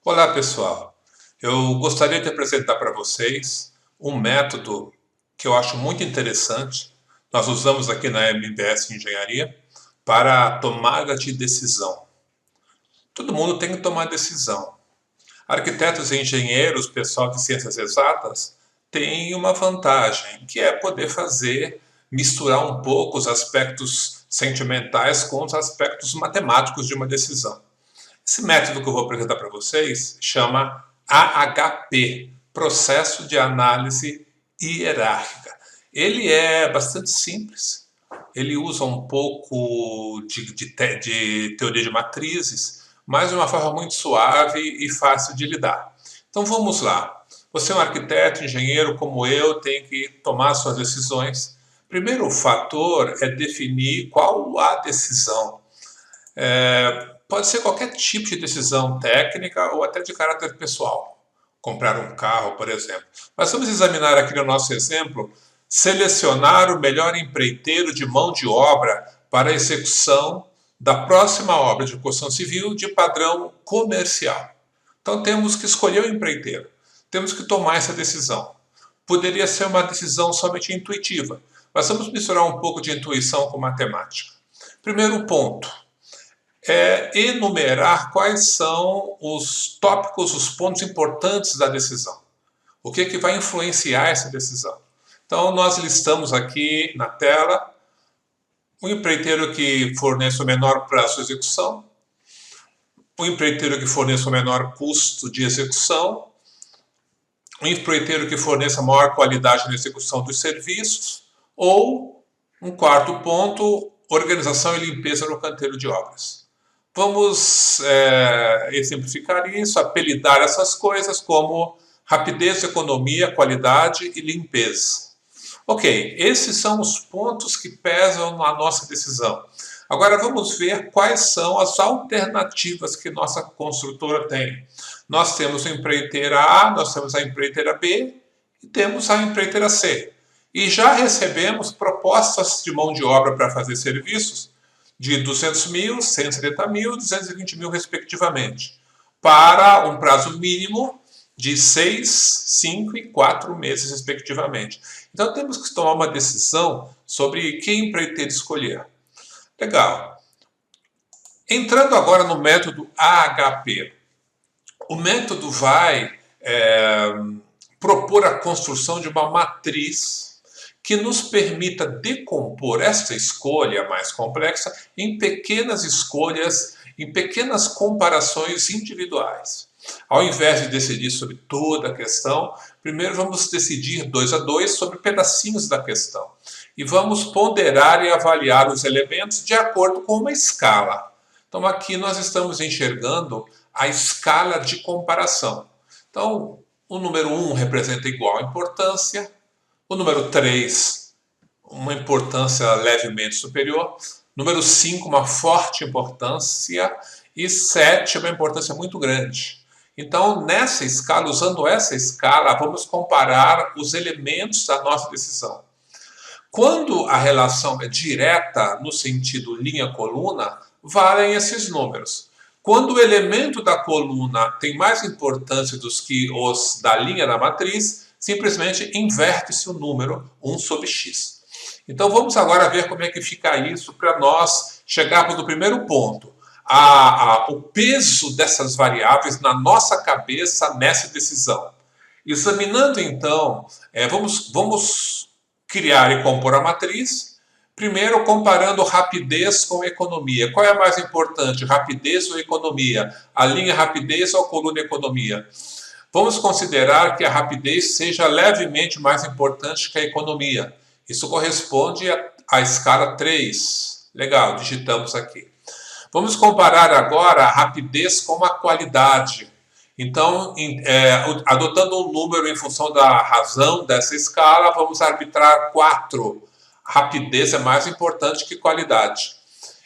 Olá, pessoal. Eu gostaria de apresentar para vocês um método que eu acho muito interessante. Nós usamos aqui na MBS Engenharia para a tomada de decisão. Todo mundo tem que tomar decisão. Arquitetos e engenheiros, pessoal de ciências exatas, têm uma vantagem, que é poder misturar um pouco os aspectos sentimentais com os aspectos matemáticos de uma decisão. Esse método que eu vou apresentar para vocês chama AHP, Processo de Análise Hierárquica. Ele é bastante simples, ele usa um pouco de teoria de matrizes, mas de uma forma muito suave e fácil de lidar. Então vamos lá. Você é um arquiteto, engenheiro como eu, tem que tomar suas decisões. Primeiro fator é definir qual a decisão. Pode ser qualquer tipo de decisão técnica ou até de caráter pessoal. Comprar um carro, por exemplo. Mas vamos examinar aqui no nosso exemplo, selecionar o melhor empreiteiro de mão de obra para a execução da próxima obra de construção civil de padrão comercial. Então temos que escolher o empreiteiro. Temos que tomar essa decisão. Poderia ser uma decisão somente intuitiva, mas vamos misturar um pouco de intuição com matemática. Primeiro ponto é enumerar quais são os tópicos, os pontos importantes da decisão. O que vai influenciar essa decisão? Então, nós listamos aqui na tela o empreiteiro que forneça o menor prazo de execução, o empreiteiro que forneça o menor custo de execução, o empreiteiro que forneça maior qualidade na execução dos serviços, ou, um quarto ponto, organização e limpeza no canteiro de obras. Vamos exemplificar isso, apelidar essas coisas como rapidez, economia, qualidade e limpeza. Ok, esses são os pontos que pesam na nossa decisão. Agora vamos ver quais são as alternativas que nossa construtora tem. Nós temos a empreiteira A, nós temos a empreiteira B e temos a empreiteira C. E já recebemos propostas de mão de obra para fazer serviços de 200 mil, 170 mil, 220 mil, respectivamente, para um prazo mínimo de 6, 5 e 4 meses, respectivamente. Então, temos que tomar uma decisão sobre que empreiteiro escolher. Legal. Entrando agora no método AHP. O método vai propor a construção de uma matriz que nos permita decompor esta escolha mais complexa em pequenas escolhas, em pequenas comparações individuais. Ao invés de decidir sobre toda a questão, primeiro vamos decidir 2 a 2 sobre pedacinhos da questão. E vamos ponderar e avaliar os elementos de acordo com uma escala. Então aqui nós estamos enxergando a escala de comparação. Então, o número 1 representa igual importância, o número 3, uma importância levemente superior. Número 5, uma forte importância. E 7, uma importância muito grande. Então, nessa escala, usando essa escala, vamos comparar os elementos da nossa decisão. Quando a relação é direta, no sentido linha-coluna, valem esses números. Quando o elemento da coluna tem mais importância do que os da linha da matriz, simplesmente inverte-se o número 1 sobre x. Então vamos agora ver como é que fica isso para nós chegarmos no primeiro ponto. O peso dessas variáveis na nossa cabeça nessa decisão. Examinando então, vamos criar e compor a matriz. Primeiro, comparando rapidez com economia. Qual é a mais importante, rapidez ou economia? A linha rapidez ou a coluna economia? Vamos considerar que a rapidez seja levemente mais importante que a economia. Isso corresponde à escala 3. Legal, digitamos aqui. Vamos comparar agora a rapidez com a qualidade. Então, adotando um número em função da razão dessa escala, vamos arbitrar 4. Rapidez é mais importante que qualidade.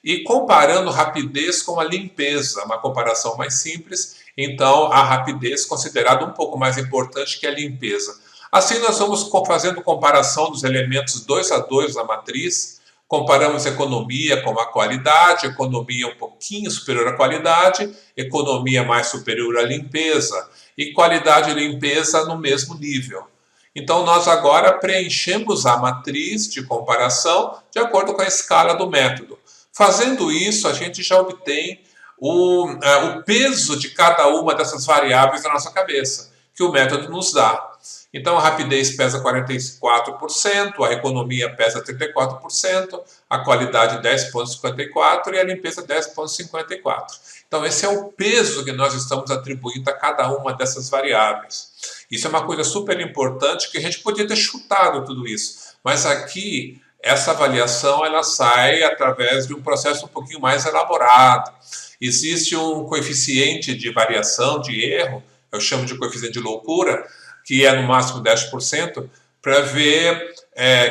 E comparando rapidez com a limpeza, uma comparação mais simples, então a rapidez considerada um pouco mais importante que a limpeza. Assim nós vamos fazendo comparação dos elementos 2 a 2 da matriz Comparamos economia com a qualidade, economia um pouquinho superior à qualidade, economia mais superior à limpeza, e qualidade e limpeza no mesmo nível. Então, nós agora preenchemos a matriz de comparação de acordo com a escala do método. Fazendo isso, a gente já obtém o peso de cada uma dessas variáveis na nossa cabeça, que o método nos dá. Então, a rapidez pesa 44%, a economia pesa 34%, a qualidade 10,54% e a limpeza 10,54%. Então, esse é o peso que nós estamos atribuindo a cada uma dessas variáveis. Isso é uma coisa super importante, que a gente podia ter chutado tudo isso, mas aqui essa avaliação ela sai através de um processo um pouquinho mais elaborado. Existe um coeficiente de variação, de erro, eu chamo de coeficiente de loucura, que é no máximo 10%, para ver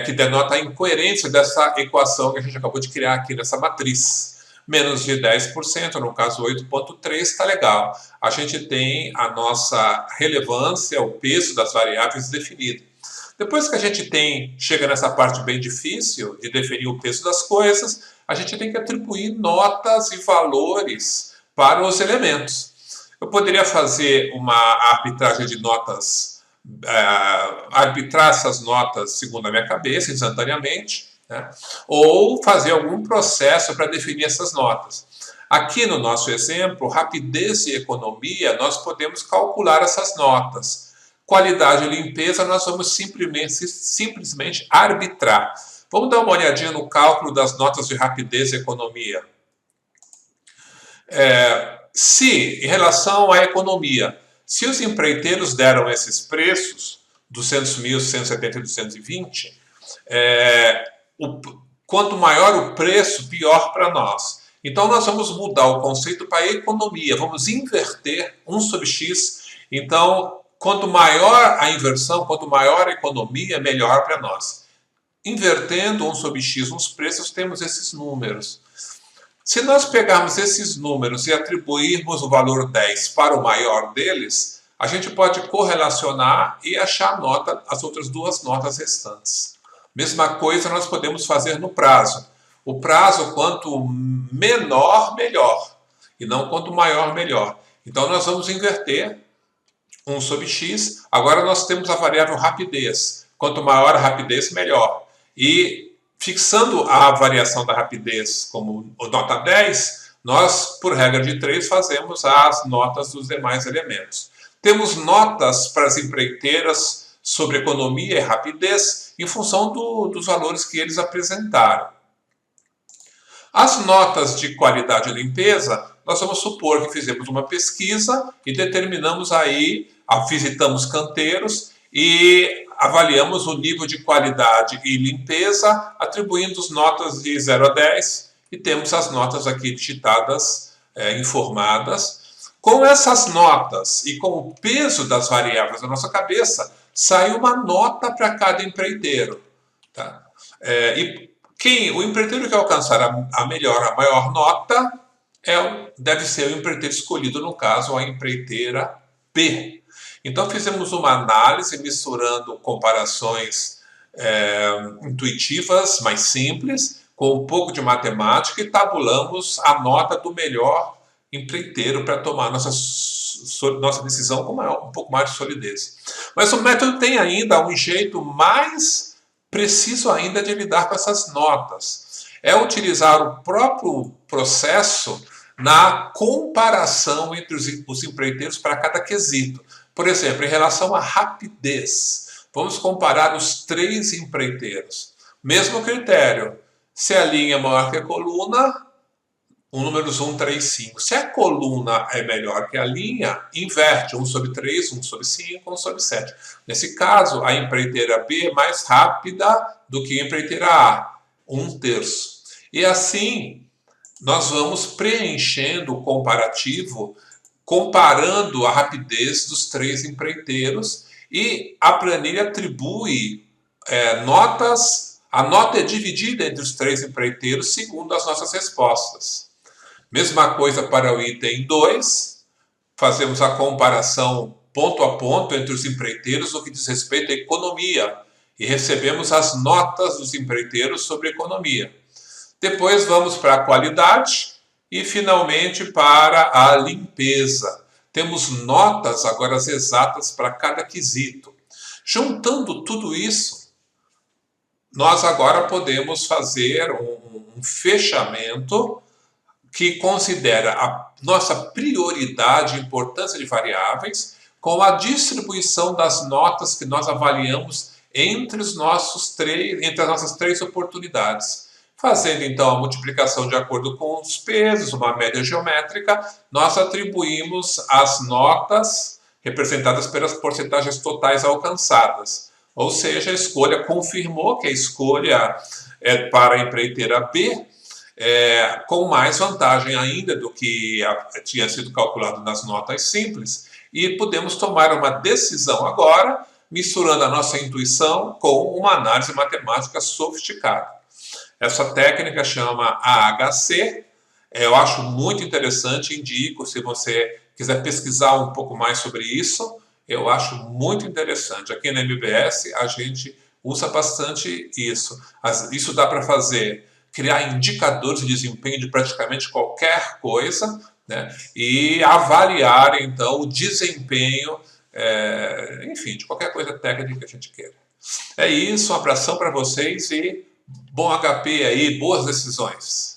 que denota a incoerência dessa equação que a gente acabou de criar aqui nessa matriz. Menos de 10%, no caso 8,3%, está legal. A gente tem a nossa relevância, o peso das variáveis definido. Depois que a gente chega nessa parte bem difícil de definir o peso das coisas, a gente tem que atribuir notas e valores para os elementos. Eu poderia fazer uma arbitragem de notas, arbitrar essas notas segundo a minha cabeça, instantaneamente, né? Ou fazer algum processo para definir essas notas. Aqui no nosso exemplo, rapidez e economia, nós podemos calcular essas notas. Qualidade e limpeza, nós vamos simplesmente arbitrar. Vamos dar uma olhadinha no cálculo das notas de rapidez e economia. Se, em relação à economia, se os empreiteiros deram esses preços, 200 mil, 170 e 220, quanto maior o preço, pior para nós. Então, nós vamos mudar o conceito para economia, vamos inverter 1 sobre x. Então, quanto maior a inversão, quanto maior a economia, melhor para nós. Invertendo 1 sobre x nos preços, temos esses números. Se nós pegarmos esses números e atribuirmos o valor 10 para o maior deles, a gente pode correlacionar e achar as outras duas notas restantes. Mesma coisa nós podemos fazer no prazo. O prazo, quanto menor, melhor. E não quanto maior, melhor. Então, nós vamos inverter 1 sobre x. Agora, nós temos a variável rapidez. Quanto maior a rapidez, melhor. E, fixando a variação da rapidez como nota 10, nós, por regra de 3, fazemos as notas dos demais elementos. Temos notas para as empreiteiras sobre economia e rapidez em função dos valores que eles apresentaram. As notas de qualidade e limpeza, nós vamos supor que fizemos uma pesquisa e determinamos aí, visitamos canteiros e avaliamos o nível de qualidade e limpeza, atribuindo as notas de 0 a 10, e temos as notas aqui digitadas, informadas. Com essas notas e com o peso das variáveis na nossa cabeça, sai uma nota para cada empreiteiro. Tá? O empreiteiro que alcançar a maior nota deve ser o empreiteiro escolhido, no caso, a empreiteira P. Então, fizemos uma análise misturando comparações intuitivas, mais simples, com um pouco de matemática, e tabulamos a nota do melhor empreiteiro para tomar nossa decisão com um pouco mais de solidez. Mas o método tem ainda um jeito mais preciso ainda de lidar com essas notas. É utilizar o próprio processo na comparação entre os empreiteiros para cada quesito. Por exemplo, em relação à rapidez, vamos comparar os 3 empreiteiros. Mesmo critério. Se a linha é maior que a coluna, o número 1, 3, 5. Se a coluna é melhor que a linha, inverte 1 sobre 3, 1 sobre 5, 1 sobre 7. Nesse caso, a empreiteira B é mais rápida do que a empreiteira A, 1/3. E assim, nós vamos preenchendo o comparativo, comparando a rapidez dos 3 empreiteiros, e a planilha atribui notas. A nota é dividida entre os 3 empreiteiros segundo as nossas respostas. Mesma coisa para o item 2, fazemos a comparação ponto a ponto entre os empreiteiros no que diz respeito à economia, e recebemos as notas dos empreiteiros sobre economia. Depois vamos para a qualidade e finalmente para a limpeza. Temos notas agora exatas para cada quesito. Juntando tudo isso, nós agora podemos fazer um fechamento que considera a nossa prioridade e importância de variáveis com a distribuição das notas que nós avaliamos entre as nossas três oportunidades. Fazendo então a multiplicação de acordo com os pesos, uma média geométrica, nós atribuímos as notas representadas pelas porcentagens totais alcançadas. Ou seja, a escolha confirmou que a escolha é para a empreiteira B, com mais vantagem ainda do que tinha sido calculado nas notas simples, e podemos tomar uma decisão agora, misturando a nossa intuição com uma análise matemática sofisticada. Essa técnica chama AHC, eu acho muito interessante, indico, se você quiser pesquisar um pouco mais sobre isso, eu acho muito interessante. Aqui na MBS a gente usa bastante isso. Isso dá para fazer, criar indicadores de desempenho de praticamente qualquer coisa, né? E avaliar então o desempenho, enfim, de qualquer coisa técnica que a gente queira. É isso, um abração para vocês e bom HP aí, boas decisões.